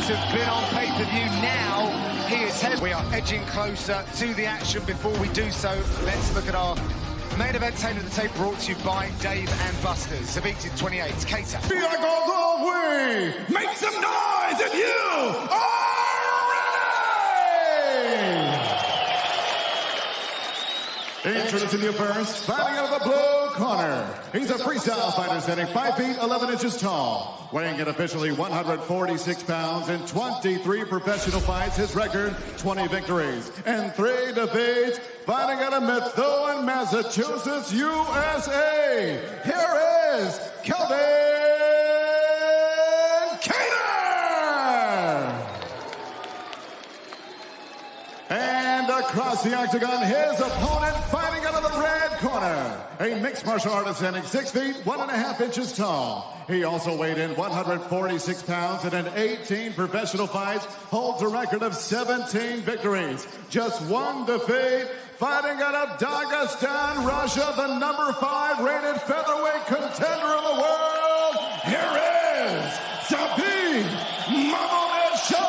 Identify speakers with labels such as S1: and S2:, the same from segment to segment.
S1: fights have been on pay-per-view. Now he is head. We are edging closer to the action. Before we do so, let's look at our main event tape of the tape, brought to you by Dave and Buster's. Zabit in 28, Kattar.
S2: We are going the way. Make some noise if you are ready! Introducing you first, fighting out of the blue corner. He's a freestyle fighter standing 5 feet 11 inches tall, weighing in officially 146 pounds in 23 professional fights. His record, 20 victories and 3 defeats. Fighting out of Methuen, Massachusetts, USA. Here is Kattar! And across the octagon, his opponent fighting out of the red corner. A mixed martial artist standing 6 feet, 1.5 inches tall. He also weighed in 146 pounds and in 18 professional fights, holds a record of 17 victories, just 1 defeat. Fighting out of Dagestan, Russia, the number 5 rated featherweight contender in the world. Here is Zabit Magomedsharipov!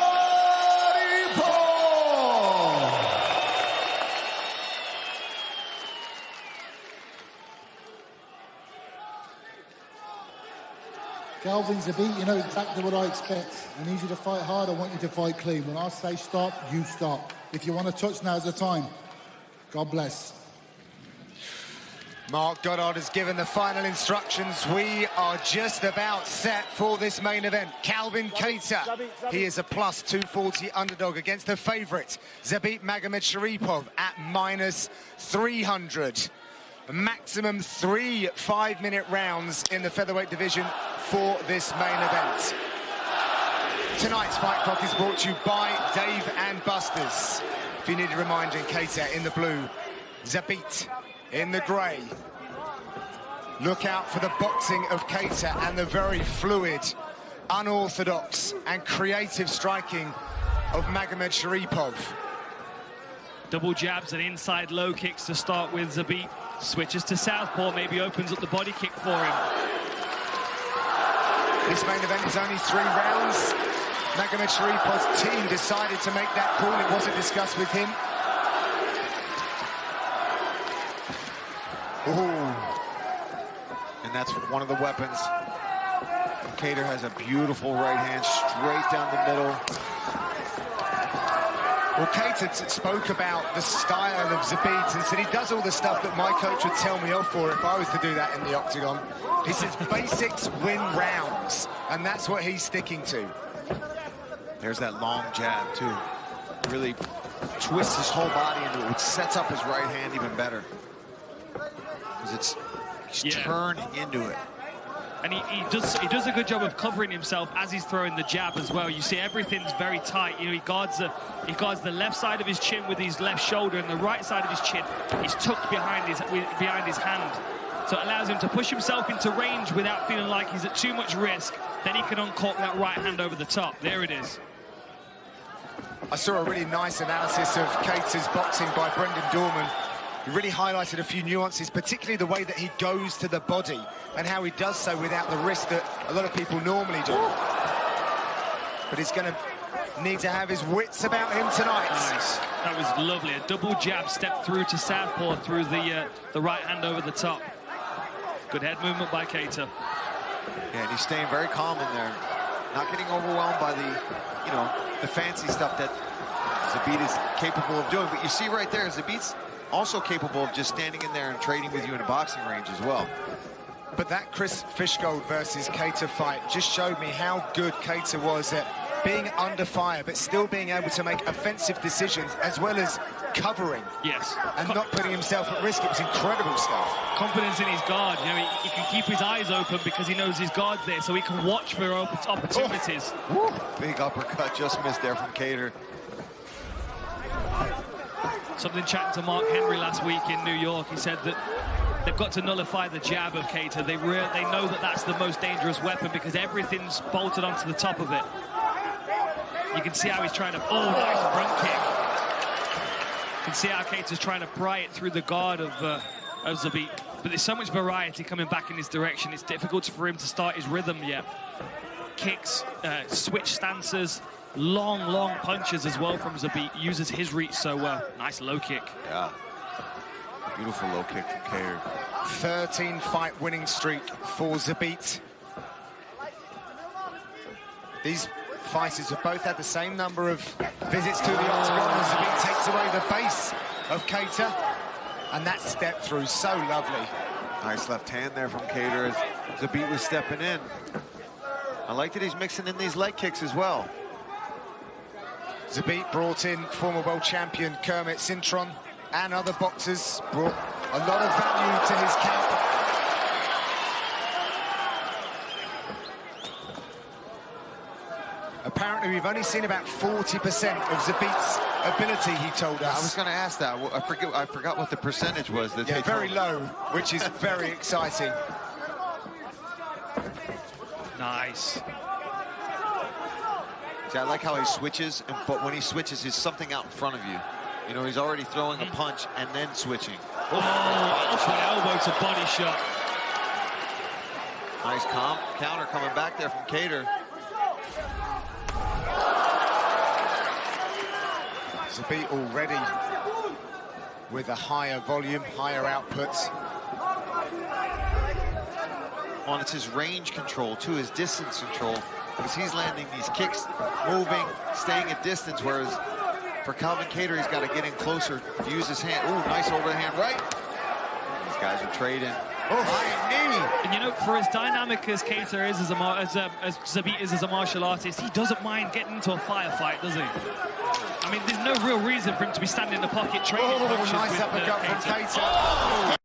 S3: Calvin, Zabit, you know exactly what I expect. I need you to fight hard. I want you to fight clean. When I say stop, you stop. If you want to touch, now's the time. God bless.
S1: Mark Goddard has given the final instructions. We are just about set for this main event. Calvin Kattar, he is a plus 240 underdog against the favourite, Zabit Magomedsharipov, at minus 300. Maximum 3 5-minute rounds in the featherweight division for this main event. Tonight's Fight Clock is brought to you by Dave and Buster's. If you need a reminder, Kattar in the blue, Zabit in the grey. Look out for the boxing of Kattar and the very fluid, unorthodox and creative striking of Magomedsharipov.
S4: Double jabs and inside low kicks to start with. Zabit switches to southpaw, maybe opens up the body kick for him.
S1: This main event is only 3 rounds. Magomedsharipov team decided to make that call. It wasn't discussed with him.
S5: Ooh. And that's one of the weapons. Kattar has a beautiful right hand straight down the middle.
S1: Well, Kattar spoke about the style of Zabit and said he does all the stuff that my coach would tell me off for if I was to do that in the octagon. He says basics win rounds, and that's what he's sticking to.
S5: There's that long jab, too. Really twists his whole body into it, which sets up his right hand even better. Because it's turned into it.
S4: And he does a good job of covering himself as he's throwing the jab as well. You see everything's very tight. You know, he guards the left side of his chin with his left shoulder, and the right side of his chin is tucked behind his hand. So it allows him to push himself into range without feeling like he's at too much risk. Then he can uncork that right hand over the top. There it is.
S1: I saw a really nice analysis of Kattar's boxing by Brendan Dorman. He really highlighted a few nuances, particularly the way that he goes to the body and how he does so without the risk that a lot of people normally do. But he's going to need to have his wits about him tonight.
S4: Nice. That was lovely. A double jab, step through to southpaw through the right hand over the top. Good head movement by Kattar.
S5: Yeah, and he's staying very calm in there, not getting overwhelmed by the fancy stuff that Zabit is capable of doing. But you see right there, Zabit's also capable of just standing in there and trading with you in a boxing range as well.
S1: But that Chris Fishgold versus Kattar fight just showed me how good Kattar was at being under fire, but still being able to make offensive decisions as well as covering.
S4: Yes.
S1: And not putting himself at risk. It was incredible stuff.
S4: Confidence in his guard. You know, he can keep his eyes open because he knows his guard's there, so he can watch for opportunities.
S5: Oh. Big uppercut just missed there from Kattar.
S4: Something chatting to Mark Henry last week in New York. He said that they've got to nullify the jab of Kattar. They know that that's the most dangerous weapon because everything's bolted onto the top of it. You can see how he's trying to... Oh, nice front kick. You can see how Kattar's trying to pry it through the guard of Zabit. But there's so much variety coming back in his direction. It's difficult for him to start his rhythm yet. Kicks, switch stances, Long punches as well from Zabit. Uses his reach so well. Nice low kick.
S5: Yeah. Beautiful low kick from Kattar.
S1: 13-fight winning streak for Zabit. These fighters have both had the same number of visits to the octagon, and Zabit takes away the base of Kattar. And that step through, so lovely.
S5: Nice left hand there from Kattar as Zabit was stepping in. I like that he's mixing in these leg kicks as well.
S1: Zabit brought in former world champion Kermit Cintron, and other boxers brought a lot of value to his camp. Apparently, we've only seen about 40% of Zabit's ability, he told us.
S5: I was going to ask that. I forgot what the percentage was. That
S1: yeah, very low, which is very exciting.
S4: Nice.
S5: See, I like how he switches, but when he switches, there's something out in front of you. You know, he's already throwing a punch and then switching.
S4: Oh, elbow to body shot.
S5: Nice counter coming back there from Kattar.
S1: Zabit already with a higher volume, higher outputs.
S5: Well, it's his range control, too, his distance control, because he's landing these kicks, moving, staying at distance, whereas for Calvin Kattar, he's got to get in closer, use his hand. Ooh, nice overhand right. These guys are trading. Oh, high knee.
S4: And you know, for as dynamic as Kattar is as Zabit is as a martial artist, he doesn't mind getting into a firefight, does he? I mean, there's no real reason for him to be standing in the pocket trading punches
S1: nice
S4: with
S1: uppercut from
S4: Kattar.
S1: Kattar.